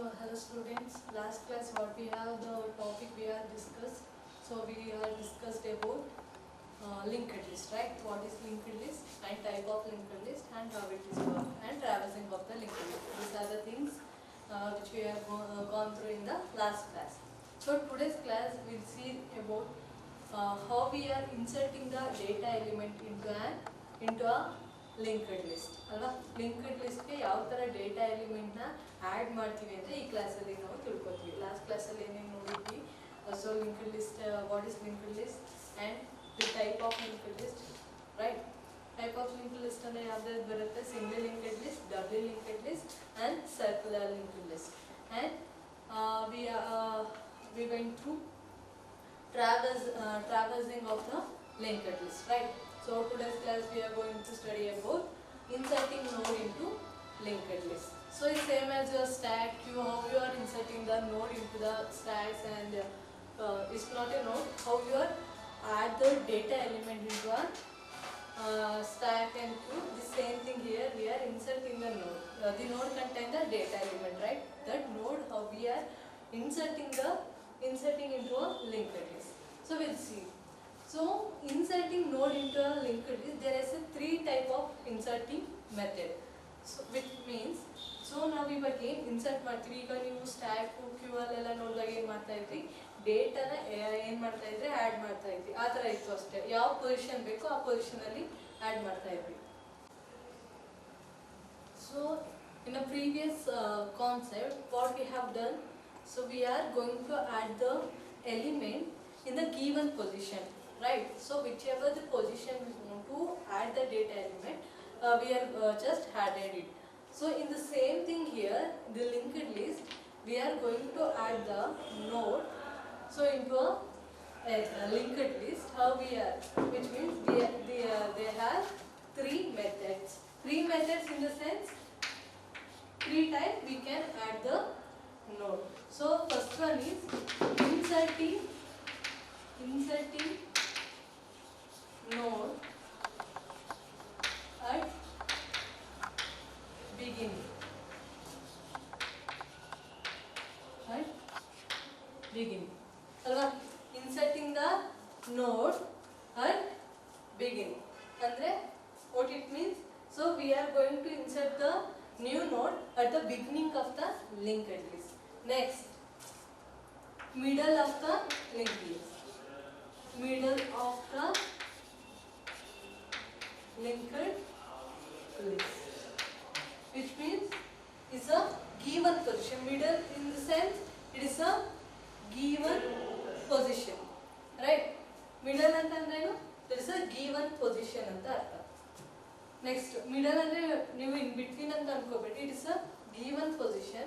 Hello students, last class what we have the topic we have discussed. So we have discussed about linked list, right? What is linked list and type of linked list and how it is worked and traversing of the linked list. These are the things which we have gone through in the last class. So today's class we'll see about how we are inserting the data element into a linked list ಅಲ್ವಾ. Linked ಲಿಸ್ಟ್ಗೆ ಯಾವ ಥರ data ಎಲಿಮೆಂಟ್ನ add ಮಾಡ್ತೀವಿ ಅಂತ ಈ ಕ್ಲಾಸಲ್ಲಿ ನಾವು ತಿಳ್ಕೊತೀವಿ. Last ಕ್ಲಾಸಲ್ಲಿ ಏನೇನು ನೋಡಿದ್ವಿ. So linked list, what is linked list and the type of linked list, right? Type of linked list ಅಂದರೆ ಯಾವ್ದಾದ್ರು ಬರುತ್ತೆ? Single linked list, double linked list and circular linked list. And we went through traversing of the linked list, right? So today's class we are going to study about inserting node into linked list. So it's same as your stack queue, how you are inserting the node into the stacks, and it's not a node, how you are add the data element into a stack and queue. The same thing here, we are inserting the node. The node contains the data element, right? That node how we are inserting into a linked list. So we'll see. So inserting node into a linked list, there is a three type of inserting method. So which means, so now we again insert ಮಾಡ್ತೀವಿ. ಈಗ ನೀವು stack Q ಅಲ್ಲೆಲ್ಲ ನೋಡಿದಾಗ ಏನು ಮಾಡ್ತಾ ಇದ್ರಿ, ಡೇಟಾನ ಏನು ಮಾಡ್ತಾ ಇದ್ರಿ, ಆ್ಯಡ್ ಮಾಡ್ತಾ ಇದ್ರಿ. ಆ ಥರ ಇತ್ತು ಅಷ್ಟೇ. ಯಾವ ಪೊಸಿಷನ್ ಬೇಕೋ ಆ ಪೊಸಿಷನಲ್ಲಿ ಆ್ಯಡ್ ಮಾಡ್ತಾ ಇದ್ರಿ. So in a previous concept, what we have done, so we are going to add the element in the given position, right? So whichever the position we want to add the data element, we are just added it. So in the same thing here, the linked list, we are going to add the node, so into a linked list, how we are, which means they have three methods. Three methods in the sense, three types we can add the node. So first one is inserting node at beginning. ಅಲ್ವಾ? Inserting the node at beginning ಅಂದ್ರೆ what it means, so we are going to insert the new node at the beginning of the linked list. Next, middle of the linked list. Middle of the linked list, which means is a given position. Middle in the sense it is a given position, right? Middle ಅಂತಂದ್ರೆ ಏನು? There is a given position ಅಂತ ಅರ್ಥ. Next, middle ಅಂದ್ರೆ ನೀವು in between ಅಂತ ಅನ್ಕೋಬೇಡಿ. It is a given position.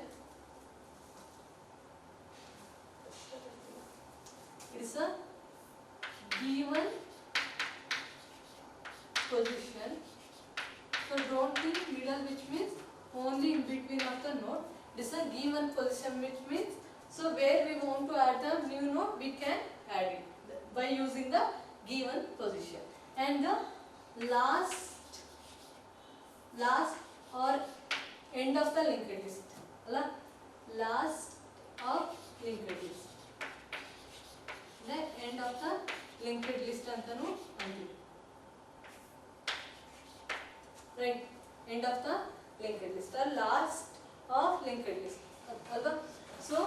It is a given position. So don't think middle, which means only in between of the node. This is a given position, which means so where we want to add the new node, we can add it by using the given position. And the last or end of the linked list, last of linked list, the end of the linked list antanu anti, right? End of the linked list or last of linked list, alva? So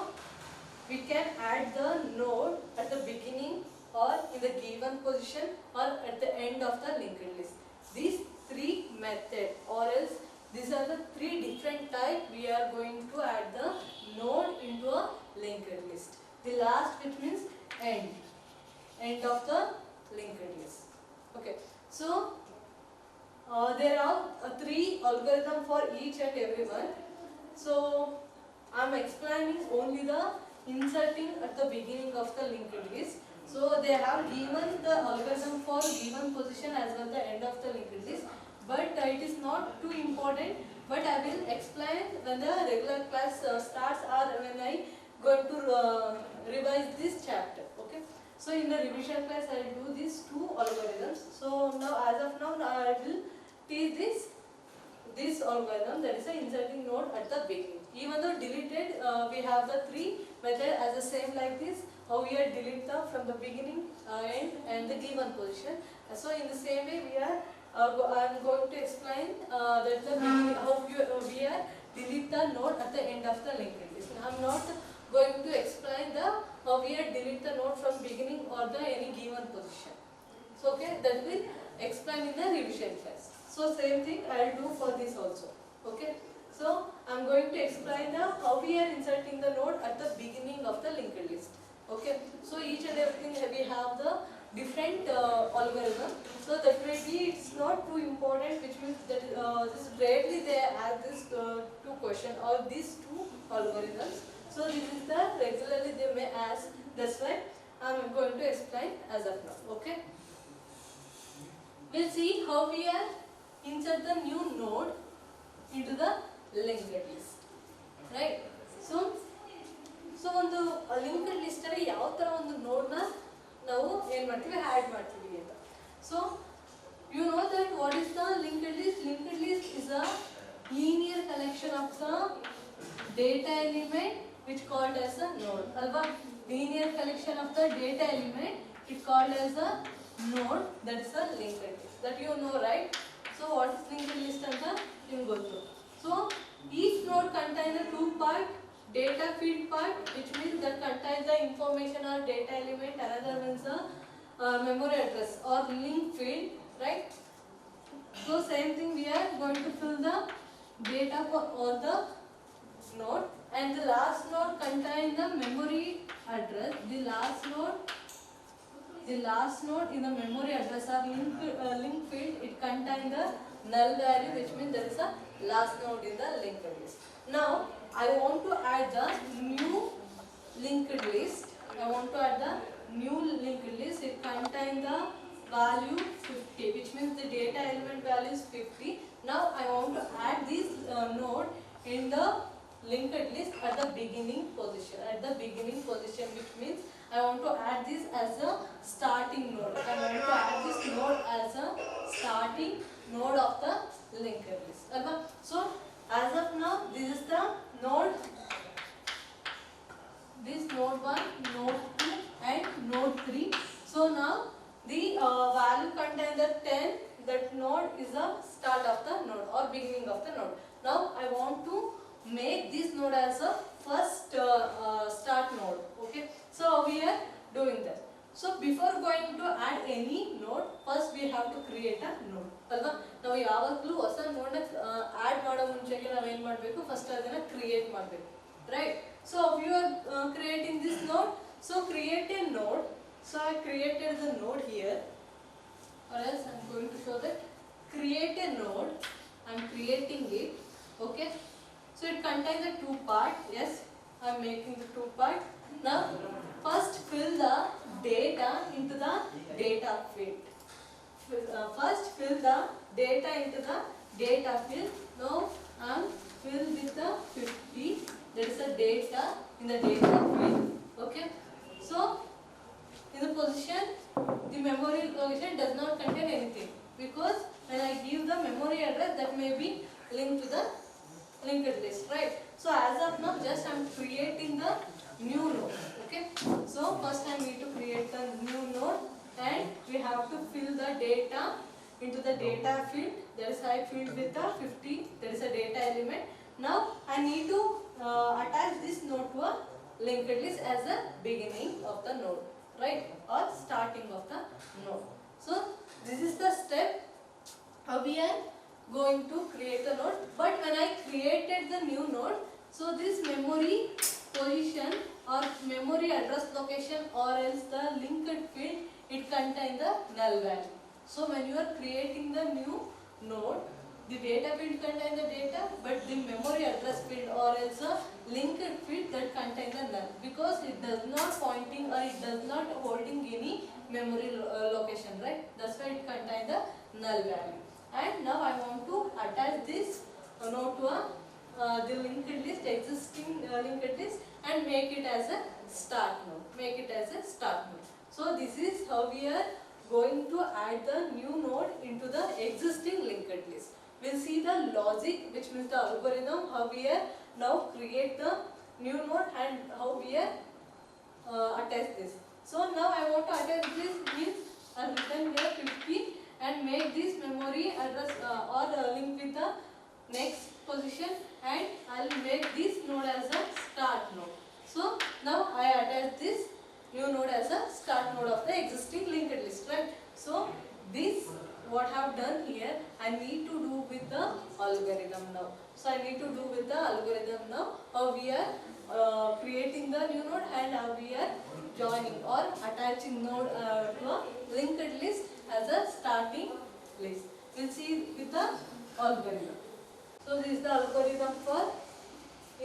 we can add the node at the beginning or in the given position or at the end of the linked list. These three methods, or else these are the three different types we are going to add the node into a linked list. The last, which means end of the linked list. Okay, so there are three algorithms for each and every one. So I am explaining only the inserting at the beginning of the linked list. So they have given the algorithm for given position as well the end of the linked list, but it is not too important, but I will explain when the regular class starts or when I going to revise this chapter. Okay, so in the revision class I will do these two algorithms. So now as of now I will teach this algorithm, that is a inserting node at the beginning. even though deleted, we have the three method as the same like this. How we are delete them from the beginning, end, and the given position. So in the same way, we are. I am going to explain that the beginning, how we are delete the node at the end of the linked list. I am not going to explain the how we are delete the node from beginning or the any given position. So okay, that will explain in the revision class. So same thing I will do for this also. Okay. So I am going to explain the how we are inserting the node at the beginning of the linked list. Okay. So each and everything we have the different algorithm. So that may be it's not too important, which means that this rarely they add this two question or these two algorithms. So this is the regularly they may ask. That's why I am going to explain as of now. Okay. We'll see how we are insert the new node into the linked list, right? So ಒಂದು linked list ಅಲ್ಲಿ ಯಾವ ತರ ಒಂದು node ನ ನಾವು ಏನು ಮಾಡ್ತೀವಿ add ಮಾಡ್ತೀವಿ ಅಂತ. So you know that what is the linked list? Linked list is a linear collection of the data element which called as a node. ಅಲ್ವಾ? Linear collection of the data element it called as a node, that is a linked list. That you know, right? So what is linked list anta nimge gottu. So each node contains a two-part data field part, which means that contains the information or data element. Another one is a memory address or link field, right? So same thing we are going to fill the data for all the node, and the last node contains the memory address. The last node in the memory address or link field, it contains the null value, which means there is a last node in the linked list. Now I want to add the new linked list. I want to add the new linked list. It contains the value 50, which means the data element value is 50. Now I want to add this node in the linked list at the beginning position. Which means I want to add this as a starting node. I want to add this node as a starting node of the linked list. So as of now, this is the node. This node 1, node 2 and node 3. So now the value contains the 10. That node is the start of the node or beginning of the node. Now I want to make this node as a first start node. Okay. So we are doing that. So before going to add any node, first we have to create a node. ಅಲ್ವಾ? ನಾವು ಯಾವಾಗಲೂ ಹೊಸ ನೋಡ್ನ add ಮಾಡೋ ಮುಂಚೆಗೆ ನಾವು ಏನು ಮಾಡಬೇಕು? ಫಸ್ಟ್ ಅದನ್ನ ಕ್ರಿಯೇಟ್ ಮಾಡಬೇಕು, right? So we are creating this node. So create a node. So I created the node here, or else I'm going to show that. Create a node. I'm creating it. Okay. So it contains the two part. Yes, I'm making the two part. Now first fill the data into the data field. First fill the data into the data field. Now I am filled with the 50. There is a data in the data field. Okay. So in the position, the memory location does not contain anything, because when I give the memory address, that may be linked to the linked list, right? So as of now, just I am creating the new node. Okay. So first I need to create the new node, and we have to fill the data into the data field. There is I field with the 50. There is a data element. Now I need to attach this node to a linked list as the beginning of the node, right? Or starting of the node. So this is the step how we are going to create the node. But when I created the new node, so this memory position or memory address location or else the linked field, it contains the null value. So when you are creating the new node, the data field contains the data, but the memory address field or else a linked field that contains the null, because it does not pointing or it does not holding any memory location, right? That's why it contains the null value. And now I want to attach this node to the linked list, existing linked list, and make it as a start node. So this is how we are going to add the new node into the existing linked list. We'll see the logic, which means the algorithm, how we are now create the new node and how we are attach this. So now I want to attach this means I have written here 50 and make this memory address or link with the next position, and I will make this node as a start node. So now I attach this new node as a start node of the existing linked list, right? So this what I have done here, I need to do with the algorithm now. So I need to do with the algorithm now how we are creating the new node and how we are joining or attaching node to a linked list as a starting list. We'll see with the algorithm. So this is the algorithm for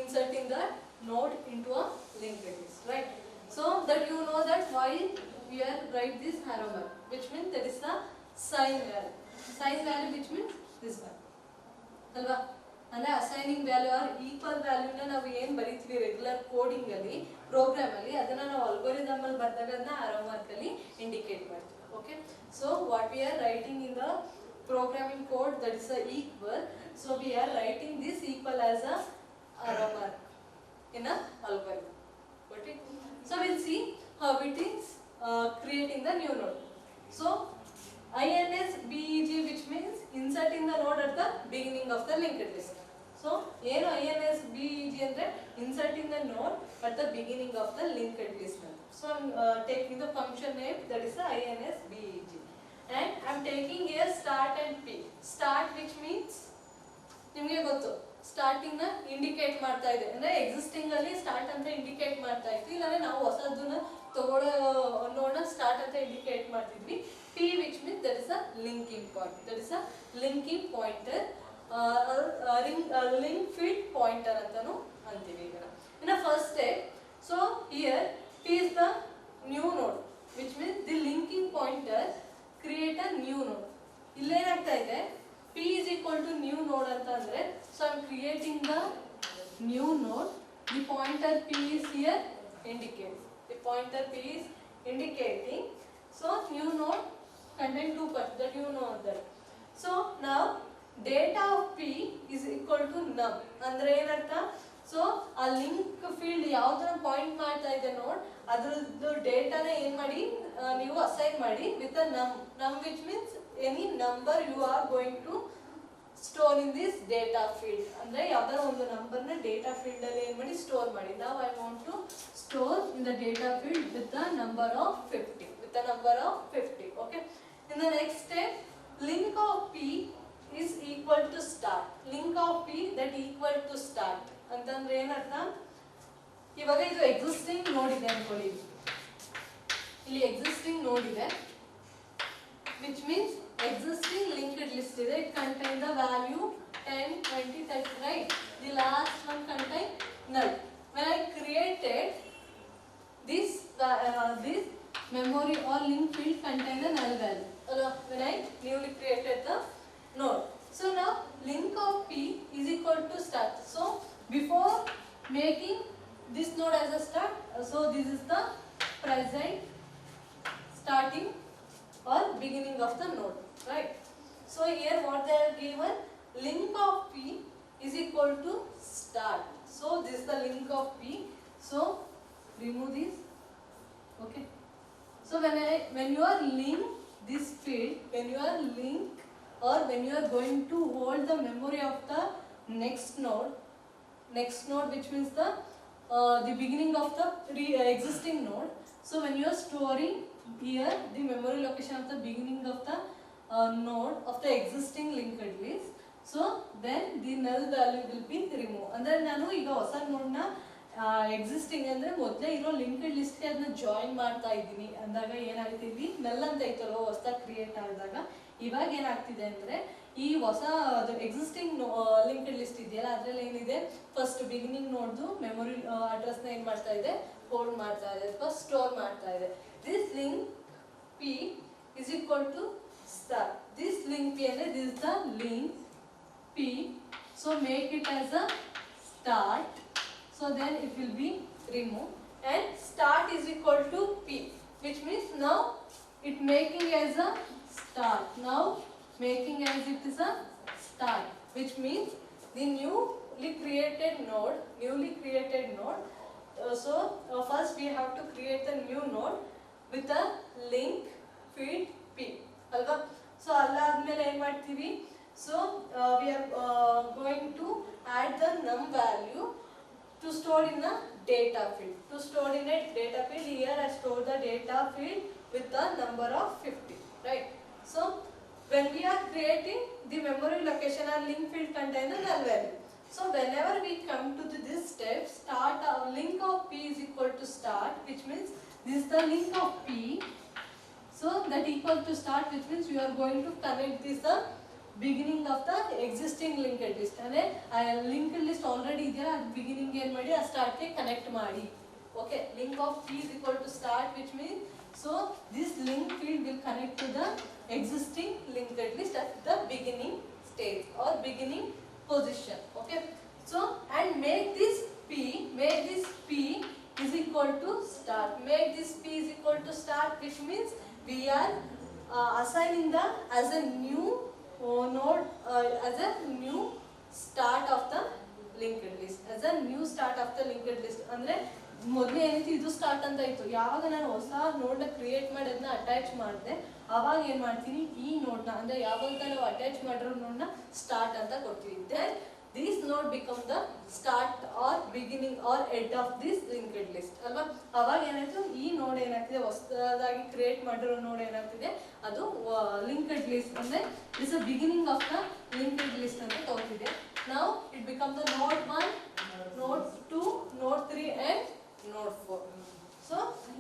inserting the node into a linked list, right? So that you know that why we are write this arrow mark, which means that is the sign value. Sign value which means this one. Alva? ಅಂದ್ರೆ assigning value R equal ವ್ಯಾಲ್ಯೂನ ನಾವು ಏನು ಬರೀತೀವಿ regular coding ಅಲ್ಲಿ program ಅಲ್ಲಿ ಅದನ್ನ ನಾವು algorithm ಅಲ್ಲಿ ಬರೆದಾಗ ಅದನ್ನ ಆರೋ ಮಾರ್ಕ್ ಅಲ್ಲಿ ಇಂಡಿಕೇಟ್ ಮಾಡ್ತೀವಿ. Okay, so what we are writing in the programming code that is a equal, so we are writing this equal as a arrow mark in a algorithm. Okay, so we'll see how it is creating the new node. So INSBEG, which means inserting the node at the beginning of the linked list. So ಏನು INSBEG ಅಂದ್ರೆ inserting the node at the beginning of the linked list. So I'm taking the function name that is the INSBEG, and I'm taking here start and p. Start which means ನಿಮಗೆ ಗೊತ್ತು starting ನ indicate ಮಾಡ್ತಾ ಇದೆ, ಅಂದ್ರೆ existing ಅಲ್ಲಿ start ಅಂತ indicate ಮಾಡ್ತಾ ಇತ್ತು, ಇಲ್ಲಾಂದ್ರೆ ನಾವು ಹೊಸದನ್ನ ತಗೊಳ್ಳೋ ನೋಡ ಸ್ಟಾರ್ಟ್ ಅಂತ ಇಂಡಿಕೇಟ್ ಮಾಡ್ತಿದ್ವಿ. P which means that is a linking point, that is a linking pointer, link field pointer ಅಂತಾನು ಅಂತೀವಿ ಈಗ. In a first step, so here P is the new node, which means the linking pointer create a new node. ಇಲ್ಲೇನಾಗ್ತಾ ಇದೆ P is equal to new node ಅಂತ ಅಂದ್ರೆ, so I am creating the new node. The pointer P is here indicates. The pointer P is indicating. So new node contain 2 parts that you know that. So now data of P is equal to num. ಅಂದ್ರೆ ಏನರ್ಥ, so ಆ link field ಯಾವ್ದನ್ನ point ಮಾಡ್ತಾ ಇದೆ ನೋಡ್ ಅದ್ರದ್ದು ಡೇಟಾನ ಏನ್ ಮಾಡಿ ನೀವು ಅಸೈನ್ ಮಾಡಿ with a num which means any number you are going to store in this data field. ಅಂದ್ರೆ ಯಾವ್ದಾರ ಒಂದು ನಂಬರ್ ನ ಡೇಟಾ ಫೀಲ್ಡ್ ಅಲ್ಲಿ ಏನ್ ಮಾಡಿ ಸ್ಟೋರ್ ಮಾಡಿ. ನಾವು I want to store in the data field with the number of 50, with the number of 50. Okay, in the next step link of P is equal to start. Link of P that equal to start ಅಂತಂದ್ರೆ ಏನರ್ಥ, ಇವಾಗ ಇದು existing ನೋಡ್ ಇದೆ ಅನ್ಕೊಳ್ಳಿ, ಇಲ್ಲಿ existing ನೋಡ್ ಇದೆ which means existing linked list ಇದೆ. It contain the value 10, 20, 30, right? The last one contain null. When I created this memory or link field contain the null value when I newly created the node. So now link of P is equal to start. So before making this node as a start, so this is the present starting or beginning of the node, right? So here what they are given, link of P is equal to start. So this is the link of P. So remove this. Okay, so when you are link this field, when you are link or when you are going to hold the memory of the next node which means the beginning of the existing node. So when you are storing here the memory location of the beginning of the node of the existing linked list, so then the null value will be removed. ಅಂದ್ರೆ ನಾನು ಈಗ ಹೊಸ ನೋಡ್ ನ existing ಅಂದ್ರೆ ಮೊದಲೇ ಇರೋ linked list ಗೆ ಅದನ್ನ ಜಾಯಿನ್ ಮಾಡ್ತಾ ಇದ್ದೀನಿ ಅಂದಾಗ ಏನಾಗುತ್ತೆ, ಇಲ್ಲಿ ನಲ್ ಅಂತ ಇತ್ತಲ್ಲ ಹೊಸದಾಗಿ ಕ್ರಿಯೇಟ್ ಆದಾಗ, ಇವಾಗ ಏನಾಗ್ತಿದೆ ಅಂದ್ರೆ ಈ ಹೊಸ ಎಕ್ಸಿಸ್ಟಿಂಗ್ ಲಿಂಕ್ಡ್ ಲಿಸ್ಟ್ ಇದೆಯಲ್ಲ ಅದ್ರಲ್ಲಿ ಏನಿದೆ, ಫಸ್ಟ್ ಬಿಗಿನಿಂಗ್ ನೋಡ್ದು ಮೆಮೊರಿ ಅಡ್ರೆಸ್ ನ ಏನ್ ಮಾಡ್ತಾ ಇದೆ, ಹೋಲ್ಡ್ ಮಾಡ್ತಾ ಇದೆ ಅಥವಾ ಸ್ಟೋರ್ ಮಾಡ್ತಾ ಇದೆ. This link P is equal to start. This link P ಅಂದ್ರೆ this is the link P, so make it as a start, so then it will be removed, and start is equal to P, which means now it making as a start, now making as it is a start, which means the new newly created node. First we have to create the new node with a link feed p alva. So alla admele ಏನು ಮಾಡ್ತೀವಿ, so we are going to add the num value to store in a data field. To store in a data field, here I store the data field with the number of 50, right? So when we are creating the memory location, our link field contains the null value. So whenever we come to this step, start our link of p is equal to start, which means this is the link of p. So that equal to start, which means you are going to connect this the beginning of the existing linked list. ಅಂದ್ರೆ linked list already ಇದೆಯಲ್ಲ, ಅದು beginning ಏನು ಮಾಡಿ ಆ start ಗೆ connect ಮಾಡಿ. Okay, link of p is equal to start, which means so this link field will connect to the existing linked list at the beginning stage or beginning position. Okay, so and make this p is equal to start. Make this p is equal to start, which means we are assigning the as a new node, as a new start of the linked list, as a new start of the linked list. ಅಂದ್ರೆ ಮೊದಲು ಏನಿತ್ತು ಇದು start ಅಂತ ಇತ್ತು, ಯಾವಾಗ ನಾನು ಹೊಸ ನೋಡ್ನ ಕ್ರಿಯೇಟ್ ಮಾಡಿ ಅದನ್ನ ಅಟ್ಯಾಚ್ ಮಾಡಿದೆ ಅವಾಗ ಏನು ಮಾಡ್ತೀನಿ, ಈ ನೋಡ್ನ ಅಂದರೆ ಯಾವಾಗ ನಾವು ಅಟ್ಯಾಚ್ ಮಾಡಿರೋ ನೋಡ್ನ ಸ್ಟಾರ್ಟ್ ಅಂತ ಕೊಡ್ತೀವಿ. Then this node become the start or beginning or end of this linked list ಅಲ್ವಾ. ಅವಾಗ ಏನಾಯ್ತು, ಈ ನೋಡ್ ಏನಾಗ್ತಿದೆ, ಹೊಸದಾಗಿ ಕ್ರಿಯೇಟ್ ಮಾಡಿರೋ ನೋಡ್ ಏನಾಗ್ತಿದೆ, ಅದು ಲಿಂಕ್ಡ್ ಲಿಸ್ಟ್ ಅಂದರೆ it's a beginning of the linked list ಅಂತ ತಗೋತಿದೆ. ನೌ ಇಟ್ ಬಿಕಮ್ ದ ನೋಡ್ 1, ನೋಡ್ 2, ನೋಡ್ 3 and node 4. So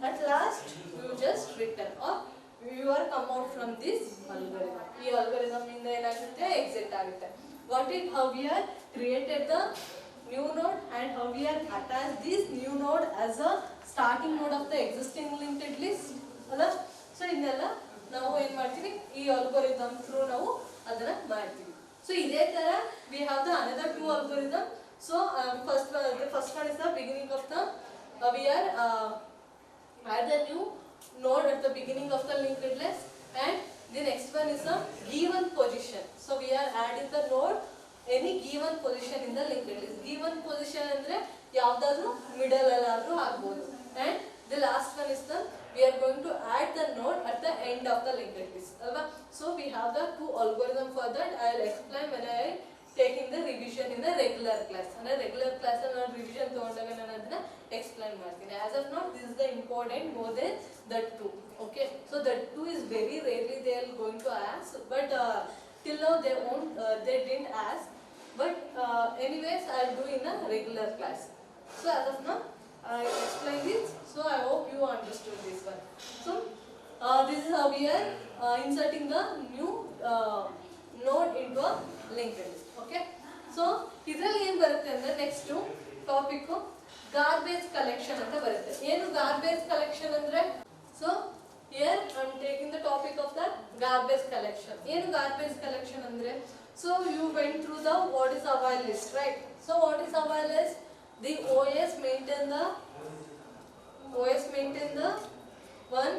at last you just return or you are come out from this algorithm. This algorithm inda enagutte exit agutte. How we are created the new node and how we are attached this new node as a starting node of the existing linked list alla. So innella ನಾವು ಏನು ಮಾಡ್ತೀವಿ, ಈ algorithm through ನಾವು ಅದನ್ನ ಮಾಡ್ತೀವಿ. So ಇದೇ ತರ we have the another two algorithm. So the first one is the beginning of the we are add the new node at the beginning of the linked list, and the next one is the given position. So we are adding the node any given position in the linked list. Given position andre yavadaru middle alladru agbodu, and the last one is the we are going to add the node at the end of the linked list alva. So we have the two algorithm for that. I will explain when I taking the revision in the regular class. And regular class and revision ತಗೊಂಡಾಗ ನಾನು ಅದನ್ನ explain ಮಾಡ್ತೀನಿ. As of now this is the important more than that two. Okay, so that two is very rarely they are going to ask, but till now they didn't ask, but anyways I will do in a regular class. So as of now I explain this, so I hope you understood this one. So this is how we are inserting the new node into a linked list. Okay, so ಇದರಲ್ಲಿ ಏನು ಬರುತ್ತೆ ಅಂದ್ರೆ next topic garbage collection ಅಂತ ಬರುತ್ತೆ. ಏನು garbage collection ಅಂದ್ರೆ, so here I am taking the topic of the garbage collection. ಏನು garbage collection ಅಂದ್ರೆ, so you went through the what is avail list, right? So what is avail list? The OS maintain the one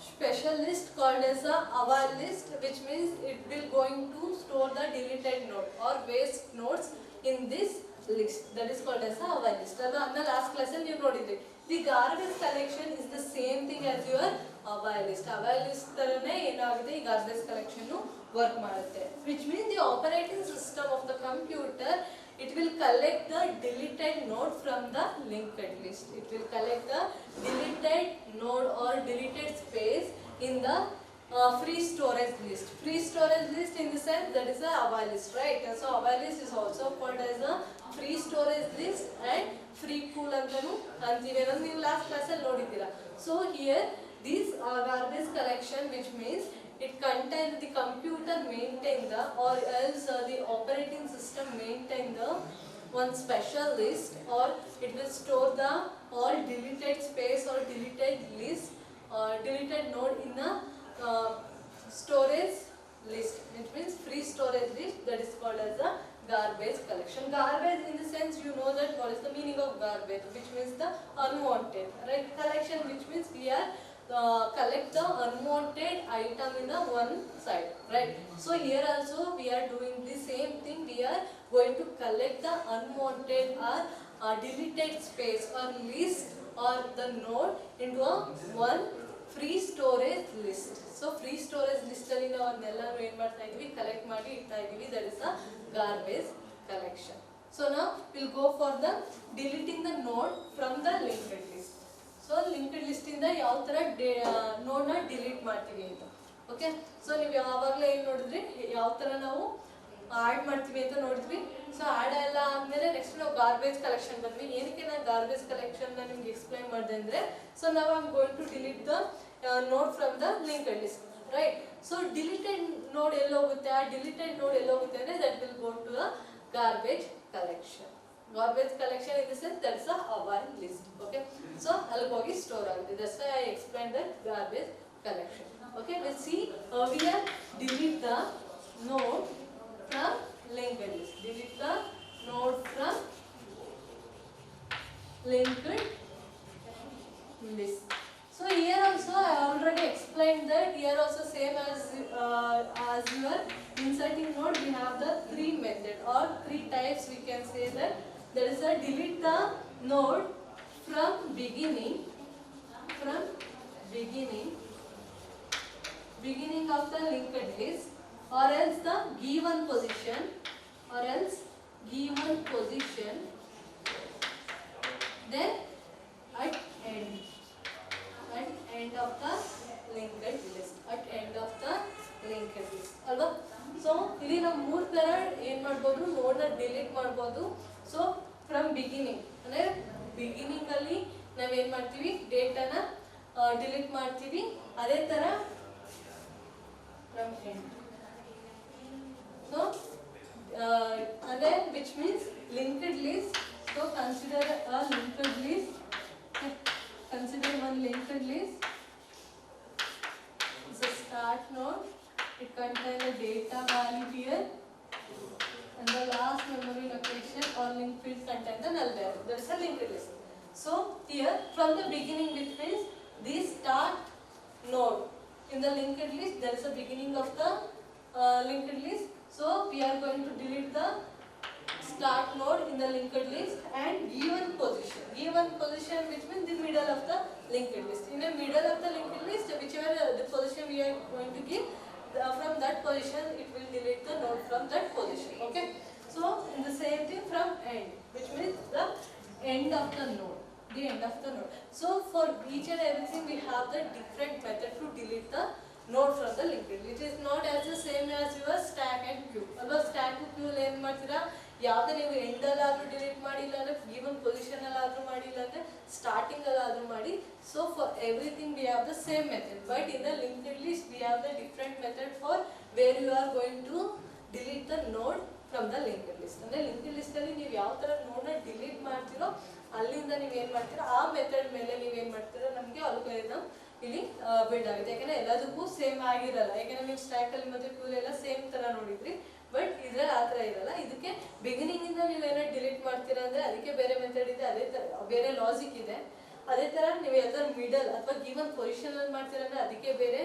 special list called as a aval list, which means it will going to store the deleted node or waste nodes in this list. That is called as a aval list. Adna last class ಅಲ್ಲಿ ನೀವು ನೋಡಿದ್ರಿ. The garbage collection is the same thing as your aval list. Aval list ತರನೇ ಏನಾಗುತ್ತೆ, ಈ garbage collection work ಮಾಡುತ್ತೆ. Which means the operating system of the computer, it will collect the deleted node from the linked list. It will collect the deleted node or deleted space in the free storage list. Free storage list in the sense that is a aval list, right? And so aval list is also called as a free storage list and free pool antanu antive. ನೀವು last class ಅಲ್ಲಿ ನೋಡಿದ್ದೀರಾ. So here this garbage collection, which means it contains the computer maintain the or else the operating system maintain the one special list, or it will store the all deleted space or deleted list or deleted node in the storage list. It means free storage list, that is called as a garbage collection. Garbage in the sense you know that what is the meaning of garbage, which means the unwanted, right? Collection, which means we are collect the unwanted item in the one side, right? So here also we are doing the same thing. We are going to collect the unwanted or deleted space or list or the node into a one free storage list. So free storage list ಅಲ್ಲಿ ನಾವು ಅದನ್ನೆಲ್ಲ ಏನು ಮಾಡ್ತಾ ಇದೀವಿ, collect ಮಾಡಿ ಇಡ್ತಾ ಇದೀವಿ. That is the garbage collection. So now we'll go for the deleting the node from the linked list. So linked list ಇಂದ ಯಾವ ತರ ನೋಡ್ನ ಡಿಲೀಟ್ ಮಾಡ್ತೀವಿ ಅಂತ. ಓಕೆ, ಸೊ ನೀವು ಯಾವಾಗಲೇ ಏನು ನೋಡಿದ್ರಿ, ಯಾವ ತರ ನಾವು ಆಡ್ ಮಾಡ್ತೀವಿ ಅಂತ ನೋಡಿದ್ವಿ. ಸೊ ಆಡ್ ಎಲ್ಲ ಆದ್ಮೇಲೆ ನೆಕ್ಸ್ಟ್ ನಾವು ಗಾರ್ಬೇಜ್ ಕಲೆಕ್ಷನ್ ಬಂದ್ವಿ. ಏನಕ್ಕೆ ನಾನು ಗಾರ್ಬೇಜ್ ಕಲೆಕ್ಷನ್ ನಿಮ್ಗೆ ಎಕ್ಸ್ಪ್ಲೈನ್ ಮಾಡಿದೆ ಅಂದ್ರೆ, ಸೊ ನಾವು I am going to delete the node from the linked list, right? So deleted node ಎಲ್ಲೋಗುತ್ತೆ, ಆ ಡಿಲೀಟೆಡ್ ನೋಡ್ ಎಲ್ಲೋಗುತ್ತೆ ಅಂದ್ರೆ that will go to the garbage collection. Garbage collection in the sense that's a while list. Okay, so I'll go store agude. That's why I explained that garbage collection. Okay, let's see how we are delete the node from linked list. Delete the node from linked list. So here also I already explained that. Here also same as you are inserting node, we have the three method or three types. We can say that there is a delete the node from beginning of the linked list, or else the given position, then at end of the linked list, ಅಲ್ವಾ? So ಇಲ್ಲಿ ನಾವು ಮೂರು ತರ ಏನ್ ಮಾಡ್ಬೋದು, ನೋಡ್ನ delete ಮಾಡ್ಬೋದು. So from beginning ಅಂದ್ರೆ ಬಿಗಿನಿಂಗ್ ಅಲ್ಲಿ ನಾವೇನ್ ಮಾಡ್ತೀವಿ, ಡೇಟಾನ ಡಿಲೀಟ್ ಮಾಡ್ತೀವಿ. ಅದೇ ತರ ಫ್ರಮ್ ಎಂಡ್. ಸೊ ಅಂದ್ರೆ which means linked list. So consider a linked list. Consider one linked list. It's a start node. It contains the data value here, and the last memory location or linked field contains the null value. That is a linked list. So here from the beginning, which means this start node in the linked list, there is a beginning of the linked list. So we are going to delete the start node in the linked list and given position which means the middle of the linked list. In the middle of the linked list, whichever the position we are going to give, from that position it will delete the node from that position. Okay, so in the same thing from end, which means the end of the node. So for each and everything we have the different method to delete the node from the linked list. It is not as the same as your stack and queue. Alva stack queue ಏನು ಮಾಡ್ತೀರಾ, ಯಾವುದೇ ನೀವು end ಅಲ್ಲಾದ್ರೂ delete ಮಾಡಿಲ್ಲ ಅಂದ್ರೆ given position ಅಲ್ಲಾದ್ರೂ ಮಾಡಿಲ್ಲ ಅಂದ್ರೆ starting ಅಲ್ಲಾದ್ರೂ ಮಾಡಿ. So for everything we have the same method, but in the linked list we have the different method for where you are going to delete the node from the linked list. ಅಂದ್ರೆ linked list ಅಲ್ಲಿ ನೀವು ಯಾವ ತರ ನೋಡ್ನ delete ಮಾಡ್ತೀರೋ ಅಲ್ಲಿಂದ ನೀವು ಏನ್ ಮಾಡ್ತೀರಾ, ಆ ಮೆಥಡ್ ಮೇಲೆ ನೀವೇನ್ ಮಾಡ್ತೀರಾ, ನಮಗೆ ಅಲ್ಗೋರಿದಮ್ ಇಲ್ಲಿ ಬಿಲ್ಡ್ ಆಗುತ್ತೆ. ಯಾಕಂದ್ರೆ ಎಲ್ಲದಕ್ಕೂ ಸೇಮ್ ಆಗಿರಲ್ಲ. ಯಾಕಂದ್ರೆ ನೀವು ಸ್ಟ್ಯಾಕ್ ಅಲ್ಲಿ ಮತ್ತೆ ಕ್ಯೂಲ್ ಎಲ್ಲ ಸೇಮ್ ತರ ನೋಡಿದ್ರಿ, ಬಟ್ ಇದ್ರಲ್ಲಿ ಆ ಥರ ಇರಲ್ಲ. ಇದಕ್ಕೆ ಬಿಗಿನಿಂಗ್ ಇಂದ ನೀವೇನೋ ಡಿಲೀಟ್ ಮಾಡ್ತೀರಾ ಅಂದ್ರೆ ಅದಕ್ಕೆ ಬೇರೆ ಮೆಥಡ್ ಇದೆ, ಅದೇ ತರ ಬೇರೆ ಲಾಜಿಕ್ ಇದೆ. ಅದೇ ತರ ನೀವು ಯಾವ್ದಾರ ಮಿಡಲ್ ಅಥವಾ ಗಿವನ್ ಪೊಸಿಷನ್ ಅಲ್ಲಿ ಮಾಡ್ತೀರಾ ಅಂದ್ರೆ ಅದಕ್ಕೆ ಬೇರೆ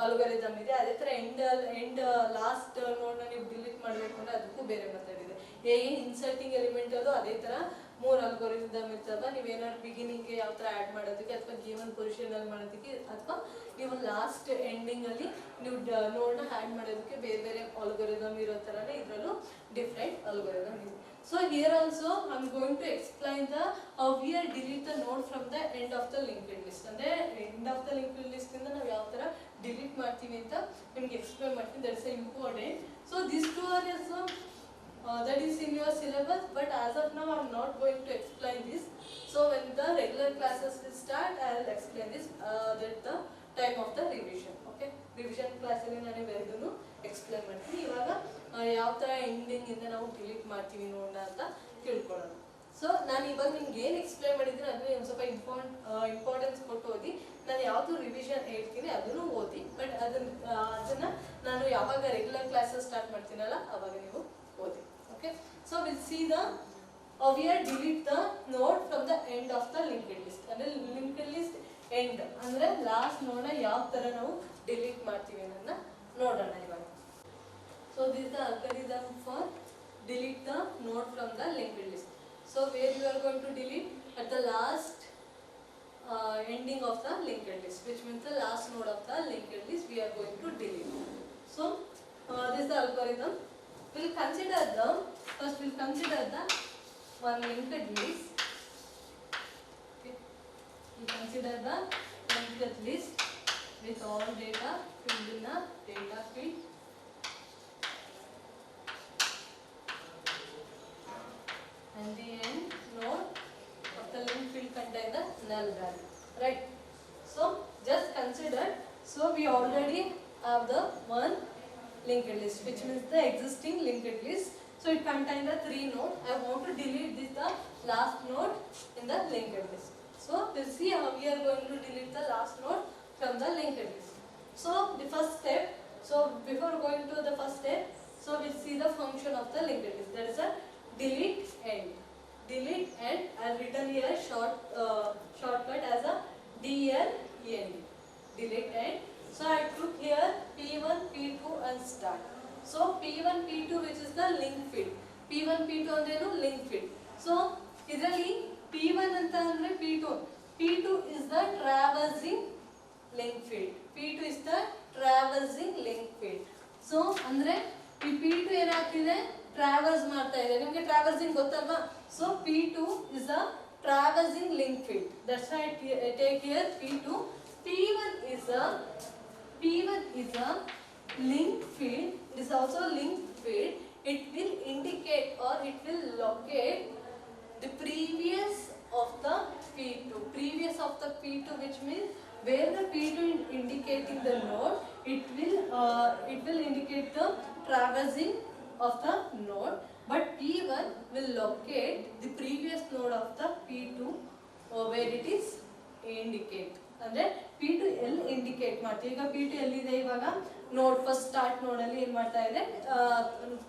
ಅಲ್ಗೋರಿದಮ್ ಇದೆ. ಅದೇ ತರ ಎಂಡ್ ಲಾಸ್ಟ್ ನೋಡ್ನ ನೀವು ಡಿಲೀಟ್ ಮಾಡಬೇಕು ಅಂದ್ರೆ ಅದಕ್ಕೂ ಬೇರೆ ಮೆಥಡ್ ಇದೆ. ಹೇಗೆ ಇನ್ಸರ್ಟಿಂಗ್ ಎಲಿಮೆಂಟ್ ಅದು ಅದೇ ತರ ಮೂರು ಅಲ್ಗೋರಿದಮ್ ಇರ್ತವೆ. ನೀವೇನಾದ್ರು ಬಿಗಿನಿಂಗ್ಗೆ ಯಾವ ತರ ಆ್ಯಡ್ ಮಾಡೋದಕ್ಕೆ ಅಥವಾ ಗಿವನ್ ಪೊಸಿಷನ್ ಅಲ್ಲಿ ಮಾಡೋದಕ್ಕೆ ಅಥವಾ ನೀವು ಲಾಸ್ಟ್ ಎಂಡಿಂಗ್ ಅಲ್ಲಿ ನೀವು ನೋಡ್ನ ಆ್ಯಡ್ ಮಾಡೋದಕ್ಕೆ ಬೇರೆ ಬೇರೆ ಅಲ್ಗೋರಿದಮ್ ಇರೋ ಥರನೇ ಇದರಲ್ಲೂ ಡಿಫ್ರೆಂಟ್ ಅಲ್ಗೋರಿದಮ್ ಇದೆ. So here also I am going to explain the how we are delete the node from the end of the linked list. ಅಂದ್ರೆ end of the linked list ಇಂದ ನಾವು ಯಾವ ತರ ಡಿಲೀಟ್ ಮಾಡ್ತೀವಿ ಅಂತ ನಿಮ್ಗೆ ಎಕ್ಸ್ಪ್ಲೈನ್ ಮಾಡ್ತೀನಿ. That is important. So this two are that is in your syllabus, but as of now I am not going to explain this. So when the regular classes will start, I will explain this at the time of the revision. Okay, revision class ಅಲ್ಲಿ ನಾನು ಇವೆರಡನ್ನು explain ಮಾಡ್ತೀನಿ. ಇವಾಗ ಯಾವ ತರ ending ಇಂದ ನಾವು delete ಮಾಡ್ತೀವಿ ನೋಡೋಣ ಅಂತ ತಿಳ್ಕೊಳ್ಳೋಣ. ಸೊ ನಾನು ಇವಾಗ ನಿಮ್ಗೆ ಏನು ಎಕ್ಸ್ಪ್ಲೈನ್ ಮಾಡಿದ್ದೀನಿ ಅದನ್ನ ಒಂದು ಸ್ವಲ್ಪ ಇಂಪಾರ್ಟೆನ್ಸ್ ಕೊಟ್ಟು ಓದಿ. ನಾನು ಯಾವುದು ರಿವಿಷನ್ ಹೇಳ್ತೀನಿ ಅದನ್ನು ಓದಿ, ಬಟ್ ಅದನ್ನ ನಾನು ಯಾವಾಗ ರೆಗ್ಯುಲರ್ ಕ್ಲಾಸಸ್ ಸ್ಟಾರ್ಟ್ ಮಾಡ್ತೀನಲ್ಲ ಅವಾಗ ನೀವು ಓದಿ. Okay, so we'll see the we are delete the node from the end of the linked list. And the linked list end ಅಂದ್ರೆ ಲಾಸ್ಟ್ ನೋಡ್ನ ಯಾವ ತರ ನಾವು ಡಿಲೀಟ್ ಮಾಡ್ತೀವಿ ಅನ್ನೋದನ್ನ ನೋಡೋಣ ಇವಾಗ. So this the algorithm for delete the node from the linked list. So where you are going to delete at the last ending of the linked list, which means the last node of the linked list we are going to delete. So this is the algorithm. We'll consider the first we'll consider the one linked list. Okay. We consider the linked list with all data filled in a data field. And the end node of the linked field contain the null value, right? So just consider, so we already have the one linked list, which means the existing linked list. So it contains the 3 nodes. I want to delete this the last node in the linked list. So we'll see how we are going to delete the last node from the linked list. So the first step, so before going to the first step, so we'll see the function of the linked list. That is a delete end. Delete end, I have written here shortcut as a DLEND. Delete end. So I took here P1, P2 and start. So P1, P2 which is the link field. P1, P2 andrenu link field. So idralli P1 anta andre P2. P2 is the traversing link field. P2 is the traversing link field. So andre P2 ಏನಾಗ್ತಿದೆ traverse ಮಾಡ್ತಾ ಇದೆ. ನಿಮಗೆ traversing ಗೊತ್ತಲ್ವಾ? So P2 is a traversing link field. That's why I take here P2. P1 is a link field. It is also a link field. It will indicate or it will locate the previous of the P2. Previous of the P2, which means where the P2 is indicating the node, it will indicate the traversing of the node, but P1 will locate the previous node of the P2 where it is indicate. ಅಂದ್ರೆ P2 ಎಲ್ಲಿ indicate ಮಾಡ್ತೀವಿ. ಈಗ P2 ಎಲ್ಲಿದೆ ಇವಾಗ ನೋಡ್ first start ನೋಡ್ ಅಲ್ಲಿ ಏನ್ ಮಾಡ್ತಾ ಇದೆ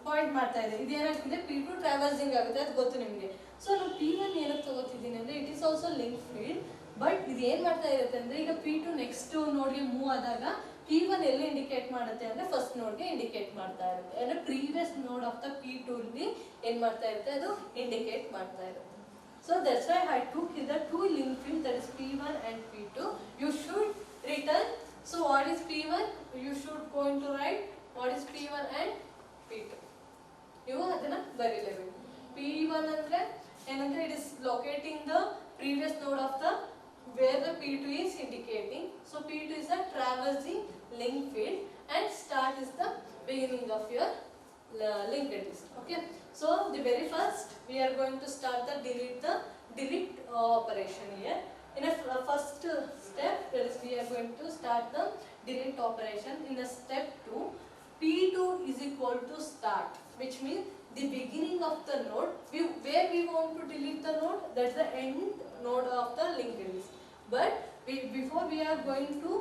ಪಾಯಿಂಟ್ ಮಾಡ್ತಾ ಇದೆ. ಇದೇನಾಗ್ತಿದೆ P2 ಟ್ರಾವರ್ಸಿಂಗ್ ಆಗುತ್ತೆ, ಅದು ಗೊತ್ತು ನಿಮಗೆ. ಸೊ ನಾವು P1 ಏನಕ್ಕೆ ತಗೋತಿದ್ದೀನಿ ಅಂದ್ರೆ it is also link field, but ಇದು ಏನ್ ಮಾಡ್ತಾ ಇರುತ್ತೆ ಅಂದ್ರೆ ಈಗ P2 ನೆಕ್ಸ್ಟ್ ನೋಡ್ಗೆ ಮೂವ್ ಆದಾಗ P1 ಎಲ್ಲಿ ಇಂಡಿಕೇಟ್ ಮಾಡುತ್ತೆ ಅಂದ್ರೆ ಫಸ್ಟ್ ನೋಡ್ಗೆ ಇಂಡಿಕೇಟ್ ಮಾಡ್ತಾ ಇರುತ್ತೆ. ಅಂದ್ರೆ ಪ್ರೀವಿಯಸ್ ನೋಡ್ ಆಫ್ ದ P2 ಅಲ್ಲಿ ಏನ್ ಮಾಡ್ತಾ ಇರುತ್ತೆ, ಅದು ಇಂಡಿಕೇಟ್ ಮಾಡ್ತಾ ಇರುತ್ತೆ. So that's why I took the 2 link field, that is P1 and P2. You should return. So what is P1? You should going to write what is P1 and P2. You adana barilebeku. P1 andre enandre it is locating the previous node of the where the P2 is indicating. So P2 is a traversing link field and start is the beginning of your linked list. Okay. So the very first we are going to start the delete operation here. In a first step, that is we are going to start the delete operation. In the step 2, P2 is equal to start, which means the beginning of the node. Where we want to delete the node, that's the end node of the linked list. But before we are going to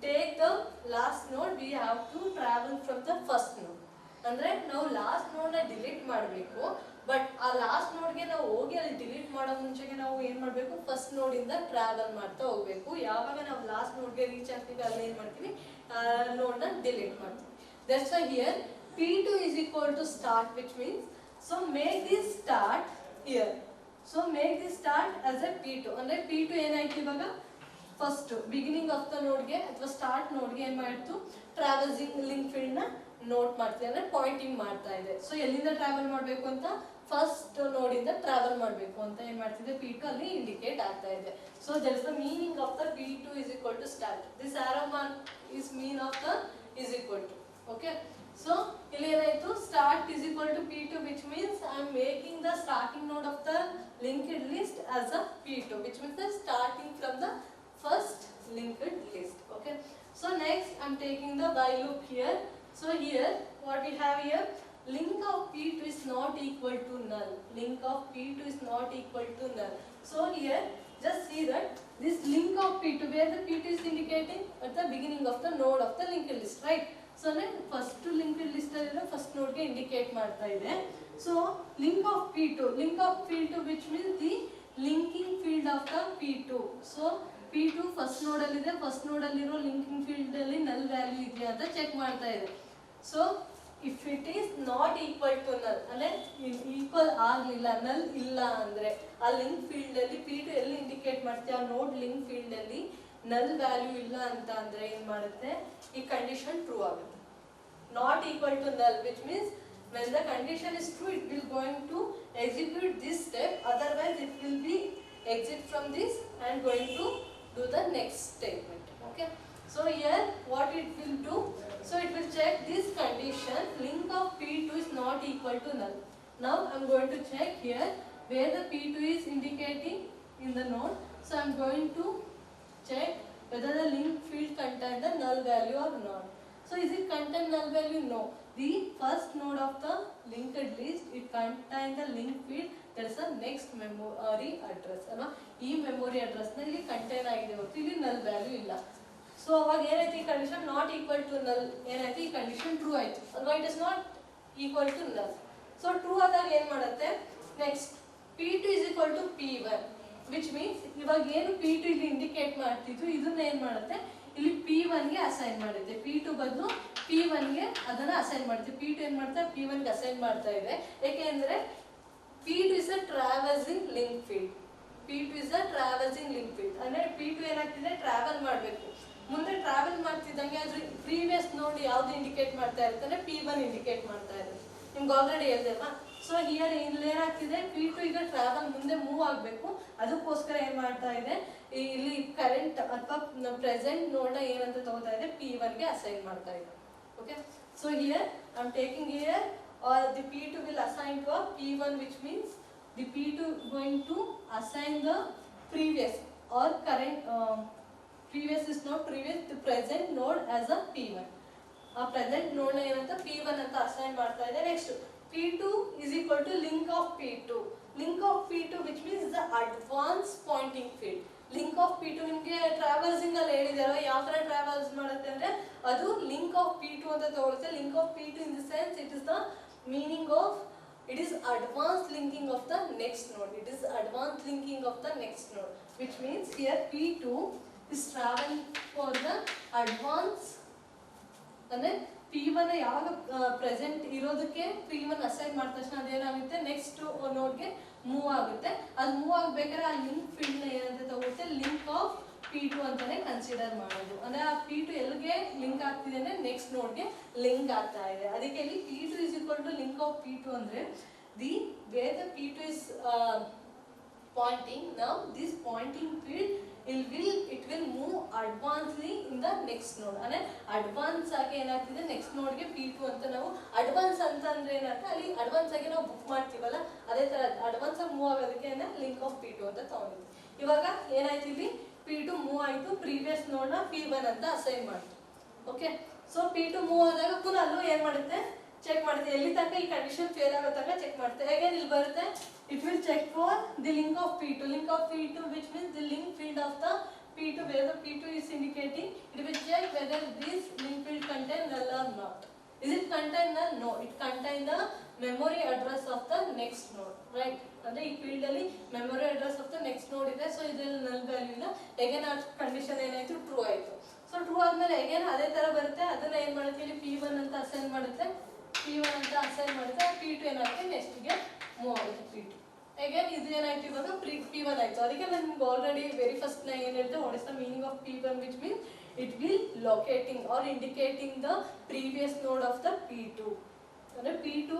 take the last node, we have to travel from the first node. ಅಂದ್ರೆ ನಾವು last ನೋಡ್ನ delete ಮಾಡಬೇಕು, but ಆ last ನೋಡ್ಗೆ ನಾವು ಹೋಗಿ ಅಲ್ಲಿ delete ಮಾಡೋ ಮುಂಚೆಗೆ ನಾವು ಏನು ಮಾಡಬೇಕು, ಫಸ್ಟ್ ನೋಡಿಂದ ಟ್ರಾವೆಲ್ ಮಾಡ್ತಾ ಹೋಗಬೇಕು. ಯಾವಾಗ ನಾವು ಲಾಸ್ಟ್ ನೋಡ್ಗೆ ರೀಚ್ ಆಗ್ತೀವಿ ಅಲ್ಲಿ ಏನು ಮಾಡ್ತೀವಿ, ನೋಡ್ನ ಡಿಲೀಟ್ ಮಾಡ್ತೀವಿ. That's why here P2 is equal to start, which means so make this start here. So make this start as a P2. ಅಂದ್ರೆ P2 ಏನಾಯ್ತು ಇವಾಗ ಫಸ್ಟ್ ಬಿಗಿನಿಂಗ್ ಆಫ್ ದ ನೋಡ್ಗೆ ಅಥವಾ ಸ್ಟಾರ್ಟ್ ನೋಡ್ಗೆ ಏನು ಮಾಡ್ತು, ಟ್ರಾವೆಲ್ಸಿಂಗ್ ಲಿಂಕ್ ಫೀಲ್ಡ್ ನ ನೋಟ್ ಮಾಡ್ತೀವಿ, ಅಂದ್ರೆ ಪಾಯಿಂಟಿಂಗ್ ಮಾಡ್ತಾ ಇದೆ. ಸೊ ಎಲ್ಲಿಂದ ಟ್ರಾವೆಲ್ ಮಾಡಬೇಕು ಅಂತ, ಫಸ್ಟ್ ನೋಡಿಂದ ಟ್ರಾವೆಲ್ ಮಾಡಬೇಕು ಅಂತ ಏನ್ ಮಾಡ್ತಿದೆ P2 ಅಲ್ಲಿ ಇಂಡಿಕೇಟ್ ಆಗ್ತಾ ಇದೆ. So that is the meaning of the P2 is equal to start. This arrow mark is mean of the is equal to. Okay. So ಇಲ್ಲಿ ಏನಾಯ್ತು, start is equal to P2, which means I am making the starting node of the linked list as a P2, which means the starting from the first linked list. Okay. So next I am taking the while loop here. So here what we have here, link of P2 is not equal to null. Link of P2 is not equal to null. So here just see that this link of P2, where the P2 is indicating at the beginning of the node of the linked list, right? So then first linked list alli first node ge indicate ಮಾಡ್ತಾ ಇದೆ. So link of P2 which means the linking field of the P2. So P2 first ನೋಡಲ್ಲಿದೆ, first ನೋಡಲ್ಲಿರೋ linking ಫೀಲ್ಡಲ್ಲಿ null value ಇದೆಯಾ ಅಂತ check ಮಾಡ್ತಾ ಇದೆ. So if it is not equal to null ಅಂದರೆ ಈಕ್ವಲ್ ಆಗಲಿಲ್ಲ, ನಲ್ ಇಲ್ಲ ಅಂದರೆ ಆ ಲಿಂಕ್ ಫೀಲ್ಡಲ್ಲಿ P2 ಎಲ್ಲಿ ಇಂಡಿಕೇಟ್ ಮಾಡ್ತೀವಿ, ಆ ನೋಡ್ ಲಿಂಕ್ ಫೀಲ್ಡಲ್ಲಿ ನಲ್ ವ್ಯಾಲ್ಯೂ ಇಲ್ಲ ಅಂತ ಅಂದರೆ ಏನು ಮಾಡುತ್ತೆ, ಈ ಕಂಡೀಷನ್ ಟ್ರೂ ಆಗುತ್ತೆ. ನಾಟ್ ಈಕ್ವಲ್ ಟು ನಲ್ which means when the condition is true it will going to execute this step, otherwise it will be exit from this and going to do the next statement. Okay, so here what it will do, so it will check this condition link of P2 is not equal to null. Now I am going to check here where the P2 is indicating in the node. So I am going to check whether the link field contain the null value or not. So is it contain null value? No. The first node of the linked list, it contain the link field, there is a next memory address. ಈ memory address ನಲ್ಲಿ contain ಆಗಿದೆ ಹೊರತು ಇಲ್ಲಿ ನಲ್ value ಇಲ್ಲ. So ಅವಾಗ ಏನಾಯ್ತು, ಈ ಕಂಡೀಷನ್ ನಾಟ್ ಈಕ್ವಲ್ ಟು ನಲ್ ಏನಾಯ್ತು, ಈ ಕಂಡೀಷನ್ ಟ್ರೂ ಆಯ್ತು. ಅಲ್ವಾ, it is not equal to null. So true ಆದಾಗ ಏನ್ ಮಾಡುತ್ತೆ, next P2 is equal to P1 which means ಇವಾಗ ಏನು P2 ಇಲ್ಲಿ ಇಂಡಿಕೇಟ್ ಮಾಡ್ತಿದ್ರು ಇದನ್ನ ಏನ್ ಮಾಡುತ್ತೆ, ಇಲ್ಲಿ P1 ಗೆ ಅಸೈನ್ ಮಾಡುತ್ತೆ. P2 ಬದಲು P1 ಗೆ ಅದನ್ನ ಅಸೈನ್ ಮಾಡುತ್ತೆ. P2 ಏನ್ ಮಾಡ್ತಾ, P1 ಗೆ ಅಸೈನ್ ಮಾಡ್ತಾ ಇದೆ. ಯಾಕೆಂದ್ರೆ P2 is a traversing link field. P2 is a traversing link field ಅಂದ್ರೆ P2 ಏನಾಗ್ತಿದೆ, ಟ್ರಾವೆಲ್ ಮಾಡಬೇಕು. ಮುಂದೆ ಟ್ರಾವೆಲ್ ಮಾಡ್ತಿದ್ದಂಗೆ ಅದ್ರ ಪ್ರೀವಿಯಸ್ ನೋಡ್ ಯಾವ್ದು ಇಂಡಿಕೇಟ್ ಮಾಡ್ತಾ ಇರ್ತಾನೆ, P1 ಇಂಡಿಕೇಟ್ ಮಾಡ್ತಾ ಇರುತ್ತೆ. ನಿಮ್ಗೆ ಆಲ್ರೆಡಿ ಹೇಳಿದೆ ಅಲ್ವಾ. ಸೊ ಹಿಯರ್ ಇಲ್ಲಿ ಏನಾಗ್ತಿದೆ, P2 ಈಗ ಟ್ರಾವೆಲ್ ಮುಂದೆ ಮೂವ್ ಆಗಬೇಕು. ಅದಕ್ಕೋಸ್ಕರ ಏನ್ ಮಾಡ್ತಾ ಇದೆ, ಇಲ್ಲಿ ಕರೆಂಟ್ ಅಥವಾ ಪ್ರೆಸೆಂಟ್ ನೋಡ್ನ ಏನಂತ ತಗೋತಾ ಇದೆ, P1 ಗೆ ಅಸೈನ್ ಮಾಡ್ತಾ ಇದೆ. Okay, so here I am taking here the P2 will assign to a P1 which means the P2 going to assign the previous or current previous is not previous, the present node as a P1. ಆ present ನೋಡ್ ನ ಏನಂತ P1 ಅಂತ assign ಮಾಡ್ತಾ ಇದೆ. Next P2 is equal to link of P2. Link of P2 which means the advanced pointing field. Link of P2 ನಿಮಗೆ traversing ಅಲ್ಲಿ ಹೇಳಿದಾರೋ ಯಾವ ತರ ಟ್ರಾವಲ್ಸ್ ಮಾಡುತ್ತೆ ಅಂದ್ರೆ ಅದು link of P2 ಅಂತ ತಗೊಳುತ್ತೆ. Link of P2 in the sense it is the meaning of it is advanced linking of the next node. It is advanced linking of the next node which means here P2 is traveling for the advanced ಅಂದ್ರೆ P1 ಯಾವಾಗ present ಇರೋದಕ್ಕೆ P1 assign ಮಾಡಿದ ತಕ್ಷಣ ಅದೇನಾಗುತ್ತೆ, next ನೋಡ್ಗೆ move ಆಗುತ್ತೆ. ಅದು move ಆಗ್ಬೇಕಾದ್ರೆ ಆ ಲಿಂಕ್ ಫೀಲ್ಡ್ ನ ಏನಂತ ತಗೊಳುತ್ತೆ, ಲಿಂಕ್ ಆಫ್ P2 ಅಂತಾನೆ ಕನ್ಸಿಡರ್ ಮಾಡೋದು. ಅಂದ್ರೆ ಆ P2 ಎಲ್ಲಿಗೆ ಲಿಂಕ್ ಆಗ್ತಿದೆ ಅಂದ್ರೆ ನೆಕ್ಸ್ಟ್ ನೋಡ್ಗೆ ಲಿಂಕ್ ಆಗ್ತಾ ಇದೆ. ಅದಕ್ಕೆ ಇಲ್ಲಿ P2 is equal to link of P2 ಅಂದ್ರೆ the where the P2 is pointing, now this pointing field it will move advancedly in the next node. ಅಂದ್ರೆ ಅಡ್ವಾನ್ಸ್ ಆಗಿ ಏನಾಗ್ತಿದೆ, ನೆಕ್ಸ್ಟ್ ನೋಡ್ಗೆ P2 ಅಂತ ನಾವು ಅಡ್ವಾನ್ಸ್ ಅಂತ ಅಂದ್ರೆ ಏನಂತ, ಅಲ್ಲಿ ಅಡ್ವಾನ್ಸ್ ಆಗಿ ನಾವು ಬುಕ್ ಮಾಡ್ತೀವಲ್ಲ ಅದೇ ತರ ಅಡ್ವಾನ್ಸ್ ಆಗಿ ಮೂವ್ ಆಗೋದಕ್ಕೆ ಲಿಂಕ್ ಆಫ್ P2 ಅಂತ ತಗೊಂಡಿದ್ವಿ. ಇವಾಗ ಏನಾಯ್ತು, ಇಲ್ಲಿ P2 ಮೂವ್ ಆಯ್ತು, ಪ್ರೀವಿಯಸ್ ನೋಡ್ ನ P1 ಅಂತ ಅಸೈನ್ ಮಾಡ್ತು. ಓಕೆ, ಸೊ P2 ಮೂವ್ ಆದಾಗ ಪುನಃ ಅಲ್ಲೂ ಏನ್ ಮಾಡುತ್ತೆ, ಚೆಕ್ ಮಾಡುತ್ತೆ ಎಲ್ಲಿ ತನಕ ಈ ಕಂಡೀಷನ್ ಫೇಲ್ ಆಗೋ ತನಕ ಚೆಕ್ ಮಾಡುತ್ತೆ. ಹೇಗೆ ಇಲ್ಲಿ ಬರುತ್ತೆ, it will check for the link of P2. Link of P2 which means the link field of the P2 where the P2 is indicating. It will check whether this link field contain null or not. Is it contain null? No, it contain the memory address of the next node, right? ಅಂದ್ರೆ ಈ field ಅಲ್ಲಿ memory address of the next ನೋಡ್ ಇದೆ. So ಇದರಲ್ಲಿ ನಲ್ value ಇಲ್ಲ. Again ಆ condition ಏನಾಯ್ತು, ಟ್ರೂ ಆಯ್ತು. ಸೊ ಟ್ರೂ ಆದ್ಮೇಲೆ ಅಗೇನ್ ಅದೇ ತರ ಬರುತ್ತೆ. ಅದನ್ನ ಏನ್ ಮಾಡುತ್ತೆ, ಇಲ್ಲಿ P1 ಅಂತ ಅಸೈನ್ ಮಾಡುತ್ತೆ. P1 ಅಂತ ಅಸೈನ್ ಮಾಡುತ್ತೆ. P2 ಏನಾಗುತ್ತೆ, ನೆಕ್ಸ್ಟ್ ಗೆ ಮೂವ್ ಆಗುತ್ತೆ. P2 ಅಗೇನ್ ಇದು ಏನಾಯ್ತು, ಇವಾಗ P1 ಆಯ್ತು. ಅದಕ್ಕೆ ನಾನು ನಿಮ್ಗೆ ಆಲ್ರೆಡಿ ವೆರಿ ಫಸ್ಟ್ ನ ಏನ್ ಹೇಳ್ತೆ, what is the meaning of P1 which means it will locating or indicating the previous node of the P2. ಅಂದ್ರೆ P2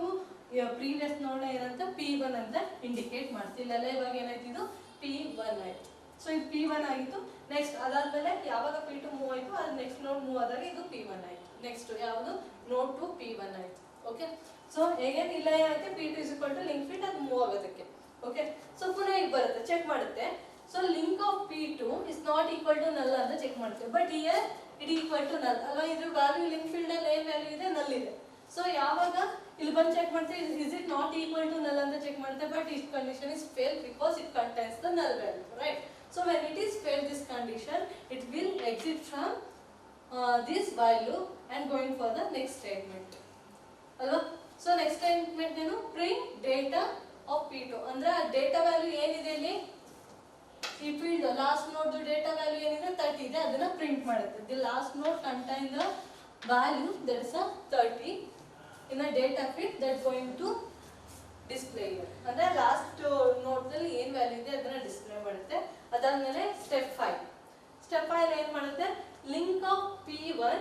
ಪ್ರೀವಿಯಸ್ ನೋಡ್ ಏನಂತ P1 ಅಂತ ಇಂಡಿಕೇಟ್ ಮಾಡ್ತಿಲ್ಲ. ಇವಾಗ ಏನಾಯ್ತು, ಇದು P1 ಆಯ್ತು. ಸೊ ಇದು P1 ಆಗಿತ್ತು. ನೆಕ್ಸ್ಟ್ ಅದಾದ್ಮೇಲೆ ಯಾವಾಗ P2 ಮೂವ್ ಆಯ್ತು, ಅದು ನೆಕ್ಸ್ಟ್ ನೋಡ್ ಮೂವ್ ಆದಾಗ ಇದು P1 ಆಯ್ತು. ನೆಕ್ಸ್ಟ್ ಯಾವುದು, ನೋಡ್ ಟು P1 ಆಯ್ತು. ಓಕೆ, ಸೊ ಹೇಗೇನು ಇಲ್ಲ ಏನಾಯ್ತು, P2 is equal to link field ಅದು ಮೂವ್ ಆಗೋದಕ್ಕೆ. ಓಕೆ, ಸೊ ಪುನಃ ಈಗ ಬರುತ್ತೆ, ಚೆಕ್ ಮಾಡುತ್ತೆ. So link of P2 is not equal to null ಅಂತ ಚೆಕ್ ಮಾಡ್ತೇವೆ. But here it equal to null ಅಲ್ವಾ, ಇದ್ರ ವ್ಯಾಲ್ಯೂ ಲಿಂಕ್ ಫೀಲ್ಡ್ ಅಲ್ಲಿ ಏನ್ ವ್ಯಾಲ್ಯೂ ಇದೆ, ನಲ್ ಇದೆ. ಸೊ ಯಾವಾಗ ಇಲ್ಲಿ ಬಂದು ಚೆಕ್ ಮಾಡ್ತೀವಿ, is it not equal to null ಅಂತ ಚೆಕ್ ಮಾಡ್ತೇವೆ. But is condition is fail because it contains the null value, right? So when it is fail this condition, it will exit from this value and going for the next statement ಅಲ್ವಾ. So next statement ಏನು, print data of P2 ಅಂದ್ರೆ data value ಏನಿದೆ ಇಲ್ಲಿ ಈ field last node data value ಏನಿದೆ 30 ಇದೆ, ಅದನ್ನ print ಮಾಡುತ್ತೆ. The last node contain the value that is 30 in a data field that going to display here. ಅಂದ್ರೆ ಲಾಸ್ಟ್ ನೋಡ್ದಲ್ಲಿ ಏನು ವ್ಯಾಲ್ಯೂ ಇದೆ ಅದನ್ನ ಡಿಸ್ಪ್ಲೇ ಮಾಡುತ್ತೆ. ಅದಾದ್ಮೇಲೆ ಸ್ಟೆಪ್ 5. ಸ್ಟೆಪ್ 5 ಏನು ಮಾಡುತ್ತೆ, link of P1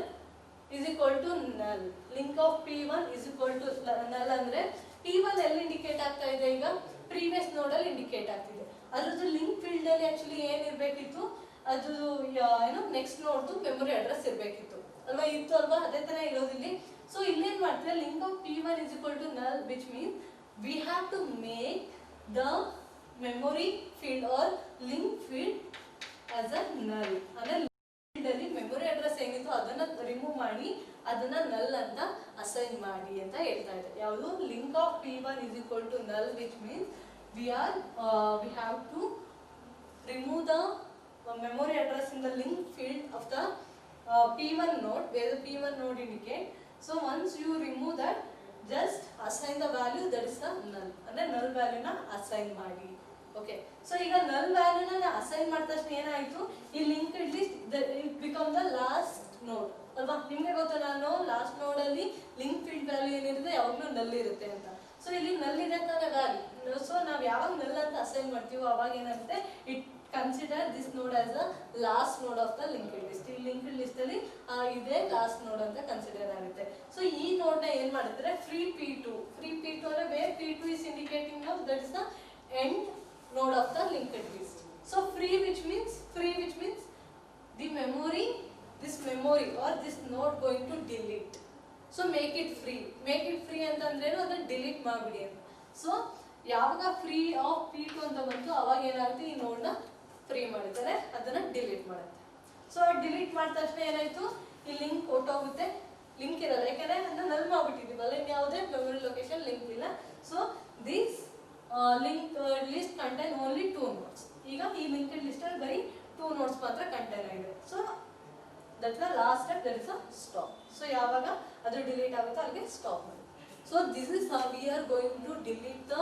is equal to null. Link of P1 is equal to null ಅಂದ್ರೆ P1 ಎಲ್ಲಿ ಇಂಡಿಕೇಟ್ ಆಗ್ತಾ ಇದೆ, ಈಗ ಪ್ರೀವಿಯಸ್ ನೋಡಲ್ಲಿ ಇಂಡಿಕೇಟ್ ಆಗ್ತಿದೆ. ಅದ್ರದ್ದು ಲಿಂಕ್ ಫೀಲ್ಡ್ ಅಲ್ಲಿ ಆಕ್ಚುಲಿ ಏನಿರಬೇಕಿತ್ತು, ಅದು ಏನು ನೆಕ್ಸ್ಟ್ ನೋಡ್ದು ಮೆಮೊರಿ ಅಡ್ರೆಸ್ ಇರಬೇಕಿತ್ತು ಅಲ್ವಾ, ಇತ್ತು ಅಲ್ವಾ, ಅದೇ ತರ ಇರೋದಿಲ್ಲಿ. ಸೊ ಇಲ್ಲೇನ್ ಮಾಡ್ತಾರೆ, link of P1 is equal to null, which means we have to make the memory field or link field as a null. ಅಂದ್ರೆ ಫೀಲ್ಡ್ ಅಲ್ಲಿ ಮೆಮೊರಿ ಅಡ್ರೆಸ್ ಏನಿತ್ತು ಅದನ್ನ ರಿಮೂವ್ ಮಾಡಿ ಅದನ್ನ ನಲ್ ಅಂತ ಅಸೈನ್ ಮಾಡಿ ಅಂತ ಹೇಳ್ತಾ ಇದೆ. ಯಾವುದು, link of P1 is equal to null, which means we have to remove the memory address in the link field of the P1 node where the P1 node indicate. So once you remove that, just assign the value that is the null. ಅಂದ್ರೆ null value na assign ಮಾಡಿ. Okay, so ಈಗ null value na assign ಮಾಡಿದ ತಕ್ಷಣ ಏನಾಯ್ತು, ಈ linked list it become the last node ಅಲ್ವಾ. ನಿಮಗೆ ಗೊತ್ತು, ನಾನು ಲಾಸ್ಟ್ ನೋಡ್ ಅಲ್ಲಿ ಲಿಂಕ್ ಫೀಲ್ಡ್ ವ್ಯಾಲ್ಯೂ ಏನಿರುತ್ತೆ ಯಾವಾಗಲೂ ನಲ್ ಇರುತ್ತೆ ಅಂತ. ಸೊ ಇಲ್ಲಿ ನಲ್ ಇದೆ ತಾನೆ ವ್ಯಾಲ್ಯೂ. ಸೊ ನಾವು ಯಾವಾಗ ನಲ್ ಅಂತ ಅಸೈನ್ ಮಾಡ್ತೀವೋ ಅವಾಗ ಏನಾಗುತ್ತೆ, ಇಟ್ ಕನ್ಸಿಡರ್ ದಿಸ್ ನೋಡ್ ಆಸ್ ಅ ಲಾಸ್ಟ್ ನೋಡ್ ಆಫ್ ದ ಲಿಂಕ್ಡ್ ಲಿಸ್ಟ್. ಈ ಲಿಂಕ್ಡ್ ಲಿಸ್ಟ್ ಅಲ್ಲಿ ಇದೇ ಲಾಸ್ಟ್ ನೋಡ್ ಅಂತ ಕನ್ಸಿಡರ್ ಆಗುತ್ತೆ. ಸೊ ಈ ನೋಡ್ ನ ಏನ್ ಮಾಡಿದ್ರೆ ಫ್ರೀ P2 ಅಂದ್ರೆ wear P2 is indicating now that is the end node of the linked list. So free which means the memory, this memory or this node going to delete. So make it free ಅಂತಂದ್ರೇನು, ಅದನ್ನ delete ಮಾಡ್ಬಿಡಿ ಅಂತ. So ಯಾವಾಗ free of P2 ಅಂತ ಬಂತು ಅವಾಗ ಏನಾಗುತ್ತೆ, ಈ ನೋಡ್ ನ ಫ್ರೀ ಮಾಡಿದ್ದಾರೆ, ಅದನ್ನ ಡಿಲೀಟ್ ಮಾಡುತ್ತೆ. ಸೊ ಡಿಲೀಟ್ ಮಾಡಿದ ತಕ್ಷಣ ಏನಾಯ್ತು, ಈ ಲಿಂಕ್ ಹೊರಟೋಗುತ್ತೆ, ಲಿಂಕ್ ಇರಲ್ಲ, ಯಾಕಂದ್ರೆ ಅದನ್ನ ನಲ್ ಮಾಡ್ಬಿಟ್ಟಿದೀವಲ್ಲ, ಇನ್ಯಾವುದೇ ಮೆಮೊರಿ ಲೊಕೇಶನ್ ಲಿಂಕ್ ಇಲ್ಲ. So this link list contain only 2 notes. ಈಗ ಈ ಲಿಂಕ್ಡ್ ಲಿಸ್ಟ್ ಅಲ್ಲಿ ಬರೀ 2 ನೋಡ್ಸ್ ಮಾತ್ರ ಕಂಟೈನ್ ಆಗಿದೆ. So that's the last step, there is a stop. So ಯಾವಾಗ ಅದು ಡಿಲೀಟ್ ಆಗುತ್ತೋ ಅಲ್ಲಿಗೆ ಸ್ಟಾಪ್ ಮಾಡಿ. So this is how we are going to delete the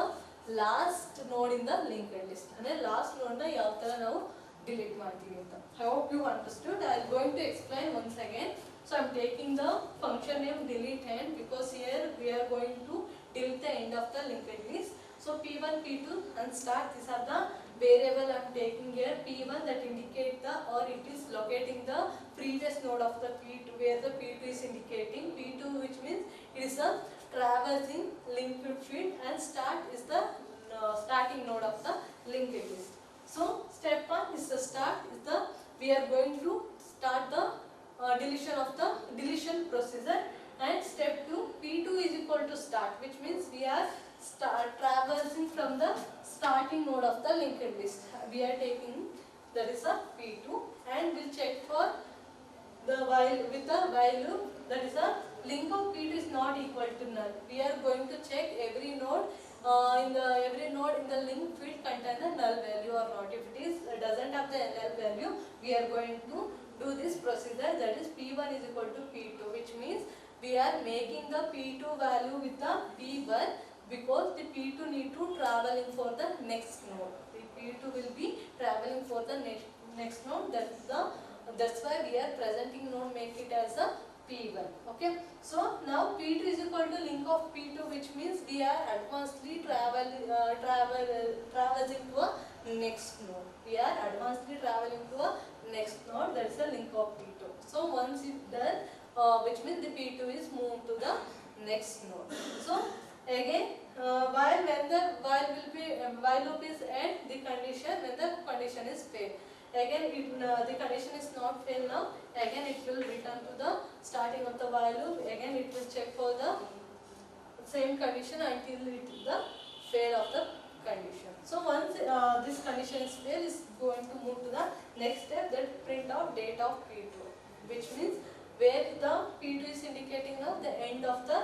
last node in the linked list. ಅಂದ್ರೆ ಲಾಸ್ಟ್ ನೋಡ್ ನ ಯಾವ ತರ ನಾವು ಡಿಲೀಟ್ ಮಾಡ್ತೀವಿ ಅಂತ. I hope you understood. I am going to explain once again. So I am taking the function name delete end because here we are going to delete the end of the linked list. So P1, P2 and start, these are the variable I am taking here. P1 that indicate the, or it is locating the previous node of the P2 where the P2 is indicating. P2 which means it is a traversing linked field, and start is the starting node of the linked list. So step 1 is the start, is the we are going to start the deletion of the deletion procedure, and step 2 P2 is equal to start, which means we are traversing from the starting node of the linked list. We are taking, that is a P2, and we'll check for the while with the value that is a link of P2 is not equal to null. We are going to check every node in the link field contain the null value or not. If it is doesn't have the null value, we are going to do this procedure, that is P1 is equal to P2, which means we are making the P2 value with the P1 because the P2 need to traveling for the next node. The P2 will be traveling for the next node. That's why we are presenting node, make it as a P1. Okay. So now P2 is equal to link of P2, which means we are advancedly traversing to a next node. We are advancedly traveling to a next node, that is the link of P2. So once it done, which means the P2 is moved to the next node. So again, while loop is end, the condition when the condition is failed. Again, the condition is not failed now. Again, it will return to the starting of the while loop. Again, it will check for the same condition until it is the fail of the condition. So once this condition is failed, is going to move to the next step, that print out date of P2, which means where the P2 is indicating now the end of the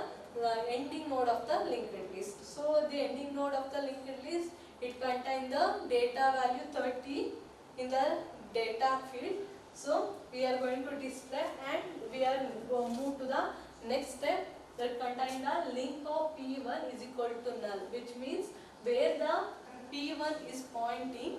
ending node of the linked list. So the ending node of the linked list, it contains the data value 30 in the data field. So we are going to display, and we are going to move to the next step, that contain the link of P1 is equal to null, which means where the P1 is pointing,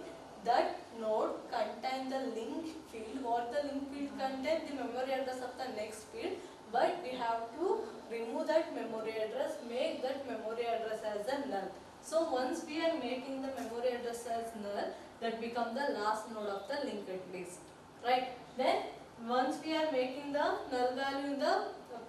that node contain the link field. What the link field contain? The memory address of the next field, but we have to remove that memory address, make that memory address as a null. So once we are making the memory address as null, that become the last node of the linked list, right? Then once we are making the null value in the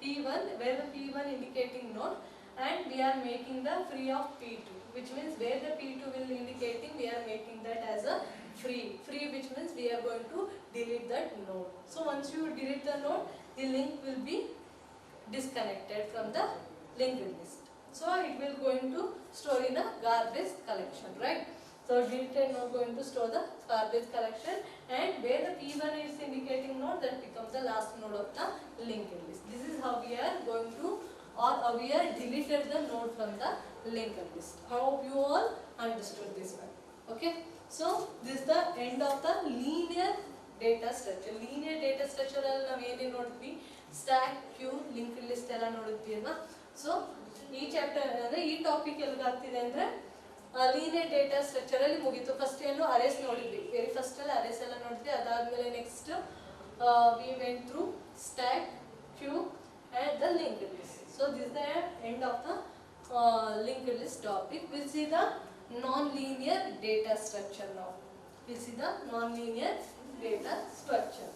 P1, where the P1 indicating node, and we are making the free of P2, which means where the P2 will indicating, we are making that as a free, which means we are going to delete that node. So once you delete the node, the link will be disconnected from the linked list. So it will going to store in a garbage collection, right? So deleted node going to store the garbage collection, and where the P1 is indicating node, that becomes the last node of the linked list. This is how we are going to, or we are deleted the node from the linked list. I hope you all understood this one. Okay. So this is the end of the linear data structure. Linear data structure alli navu ene nodidvi, stack, queue, linked list ella nodidvi alva. So ee chapter andre ee topic elga agtide andre linear data structure alli mugitu. First ಏನು arrays ನೋಡಿದ್ವಿ, very first ಅಲ್ಲಿ arrays ಎಲ್ಲ ನೋಡಿದ್ವಿ. ಅದಾದ್ಮೇಲೆ next we went through stack, queue and the linked list. So this is the end of the linked list topic. We'll see the non-linear data structure now. We'll see the non-linear data structure.